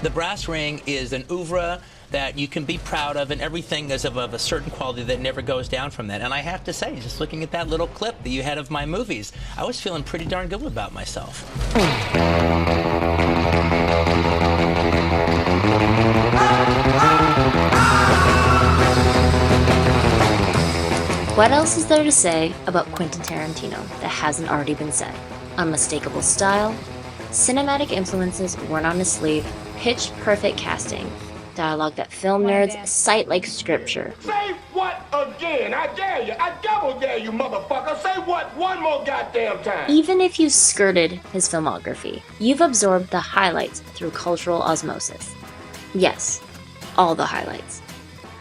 The brass ring is an oeuvre that you can be proud of, and everything is of a certain quality that never goes down from that. And I have to say, just looking at that little clip that you had of my movies, I was feeling pretty darn good about myself. What else is there to say about Quentin Tarantino that hasn't already been said? Unmistakable style, cinematic influences worn on his sleeve, pitch-perfect casting, dialogue that film nerds cite like scripture. Say what again? I dare you. I double dare you, motherfucker. Say what one more goddamn time. Even if you skirted his filmography, you've absorbed the highlights through cultural osmosis. Yes, all the highlights.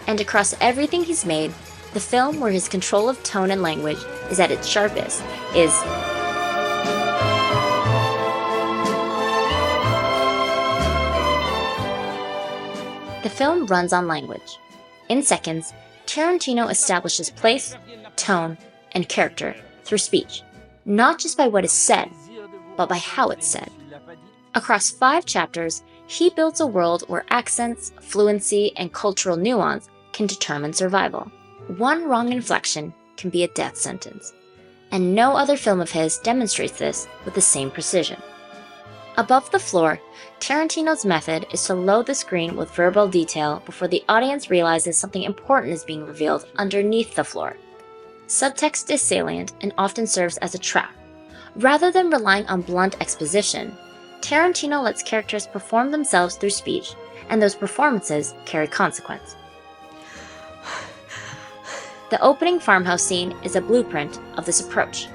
And across everything he's made, the film where his control of tone and language is at its sharpest is the film runs on language. In seconds, Tarantino establishes place, tone, and character through speech, not just by what is said, but by how it's said. Across 5 chapters, he builds a world where accents, fluency, and cultural nuance can determine survival. One wrong inflection can be a death sentence, and no other film of his demonstrates this with the same precision. Above the floor, Tarantino's method is to load the screen with verbal detail before the audience realizes something important is being revealed underneath the floor. Subtext is salient and often serves as a trap. Rather than relying on blunt exposition, Tarantino lets characters perform themselves through speech, and those performances carry consequence. The opening farmhouse scene is a blueprint of this approach.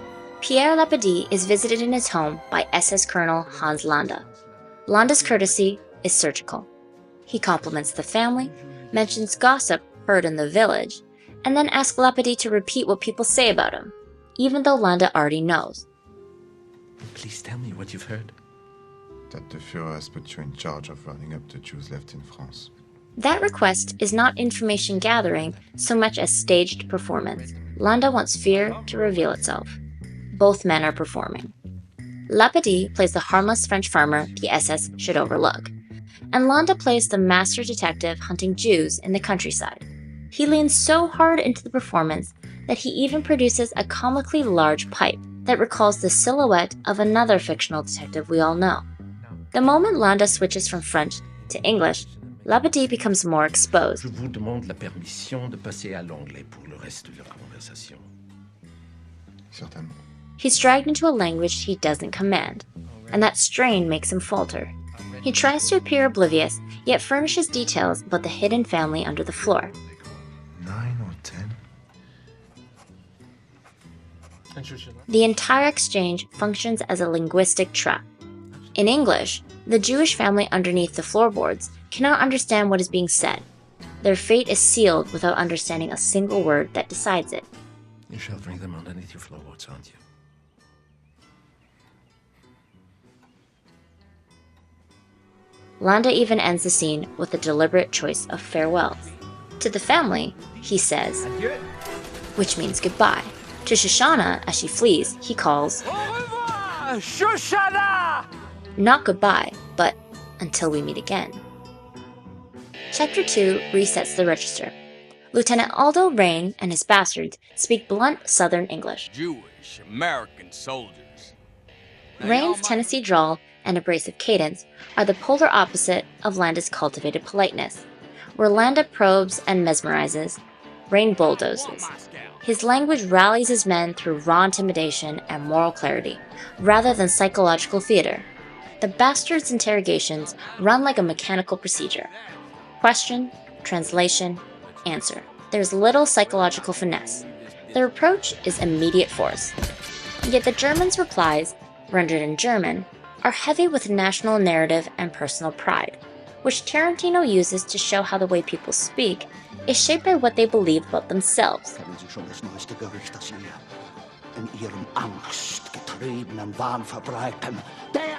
Pierre Lapidie is visited in his home by SS Colonel Hans Landa. Landa's courtesy is surgical. He compliments the family, mentions gossip heard in the village, and then asks Lapidie to repeat what people say about him, even though Landa already knows. Please tell me what you've heard. That the Führer has put you in charge of rounding up the Jews left in France. That request is not information gathering so much as staged performance. Landa wants fear to reveal itself. Both men are performing. Lapidie plays the harmless French farmer the SS should overlook, and Landa plays the master detective hunting Jews in the countryside. He leans so hard into the performance that he even produces a comically large pipe that recalls the silhouette of another fictional detective we all know. The moment Landa switches from French to English, Lapidie becomes more exposed. Je vous demande la permission de passer à l'anglais pour le reste de la conversation. Certainement. He's dragged into a language he doesn't command, and that strain makes him falter. He tries to appear oblivious, yet furnishes details about the hidden family under the floor. 9 or 10? The entire exchange functions as a linguistic trap. In English, the Jewish family underneath the floorboards cannot understand what is being said. Their fate is sealed without understanding a single word that decides it. You're sheltering them underneath your floorboards, aren't you? Landa even ends the scene with a deliberate choice of farewells. To the family, he says, which means goodbye. To Shoshana, as she flees, he calls, Shoshana! not goodbye, but until we meet again. Chapter 2 resets the register. Lieutenant Aldo Raine and his bastards speak blunt Southern English. Jewish American soldiers. Raine's Tennessee drawl and abrasive cadence are the polar opposite of Landa's cultivated politeness. Where Landa probes and mesmerizes, Raine bulldozes. His language rallies his men through raw intimidation and moral clarity, rather than psychological theater. The bastards' interrogations run like a mechanical procedure. Question, translation, answer. There's little psychological finesse. Their approach is immediate force. Yet the Germans' replies, rendered in German, are heavy with national narrative and personal pride, which Tarantino uses to show how the way people speak is shaped by what they believe about themselves.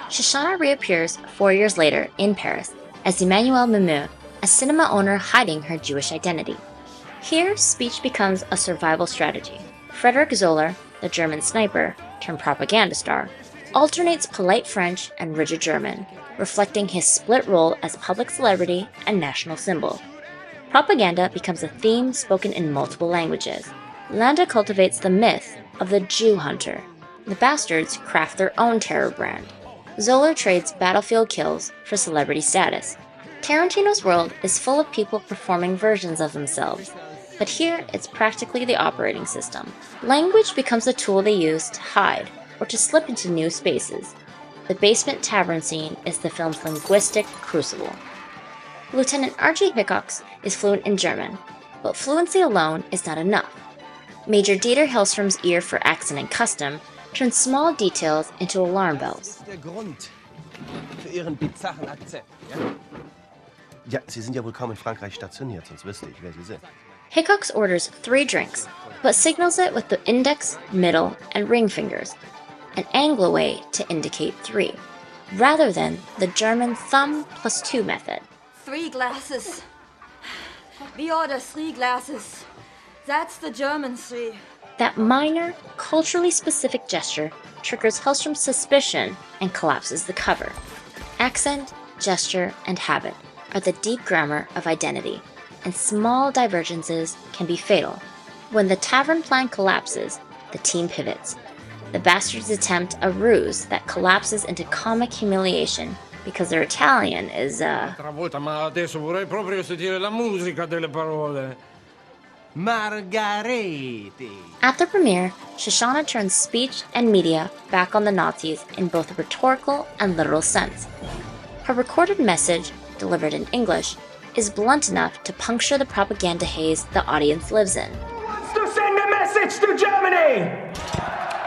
Shoshana reappears 4 years later in Paris as Emmanuelle Memeux, a cinema owner hiding her Jewish identity. Here, speech becomes a survival strategy. Frederick Zoller, the German sniper turned propaganda star, alternates polite French and rigid German, reflecting his split role as public celebrity and national symbol. Propaganda becomes a theme spoken in multiple languages. Landa cultivates the myth of the Jew hunter. The Bastards craft their own terror brand. Zoller trades battlefield kills for celebrity status. Tarantino's world is full of people performing versions of themselves, but here it's practically the operating system. Language becomes a tool they use to hide or to slip into new spaces. The basement tavern scene is the film's linguistic crucible. Lieutenant Archie Hickox is fluent in German, but fluency alone is not enough. Major Dieter Hellstrom's ear for accent and custom turns small details into alarm bells. Der Grund für Ihren bizarren Akzent, ja? Ja, Sie sind ja wohl kaum in Frankreich stationiert, sonst wüsste ich, wer Sie sind. Hickox orders 3 drinks, but signals it with the index, middle, and ring fingers, an Anglo way to indicate 3, rather than the German thumb plus 2 method. 3 glasses. We order 3 glasses. That's the German 3. That minor, culturally specific gesture triggers Hellstrom's suspicion and collapses the cover. Accent, gesture, and habit are the deep grammar of identity, and small divergences can be fatal. When the tavern plan collapses, the team pivots. The Bastards attempt a ruse that collapses into comic humiliation because their Italian is, Travolta, ma adesso vorrei proprio sentire la musica delle parole. Margarete. At the premiere, Shoshana turns speech and media back on the Nazis in both a rhetorical and literal sense. Her recorded message, delivered in English, is blunt enough to puncture the propaganda haze the audience lives in. Wants to send a message to Germany!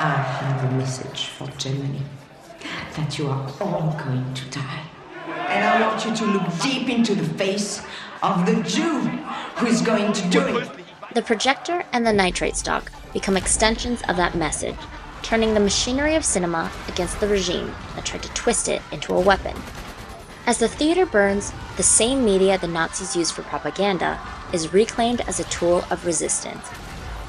I have a message for Germany. That you are all going to die. And I want you to look deep into the face of the Jew who is going to do it. The projector and the nitrate stock become extensions of that message, turning the machinery of cinema against the regime that tried to twist it into a weapon. As the theater burns, the same media the Nazis used for propaganda is reclaimed as a tool of resistance.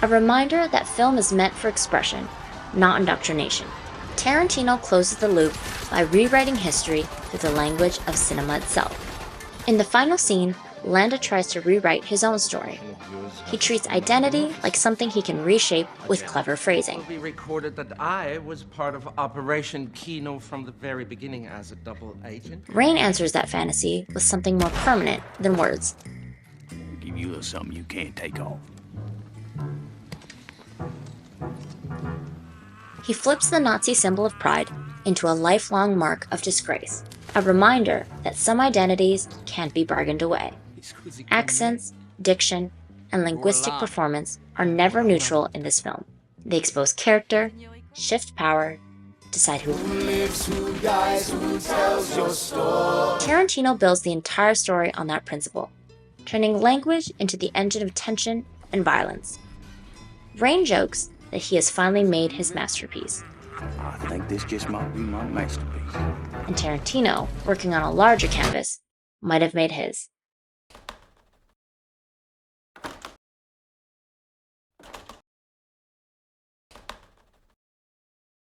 A reminder that film is meant for expression, not indoctrination. Tarantino closes the loop by rewriting history through the language of cinema itself. In the final scene, Landa tries to rewrite his own story. He treats identity like something he can reshape with clever phrasing. It will be recorded that I was part of Operation Kino from the very beginning as a double agent. Rain answers that fantasy with something more permanent than words. Give you something you can't take off. He flips the Nazi symbol of pride into a lifelong mark of disgrace, a reminder that some identities can't be bargained away. Accents, diction, and linguistic performance are never neutral in this film. They expose character, shift power, decide who lives, who dies, who tells your story. Tarantino builds the entire story on that principle, turning language into the engine of tension and violence. Rain jokes that he has finally made his masterpiece. I think this just might be my masterpiece. And Tarantino, working on a larger canvas, might have made his.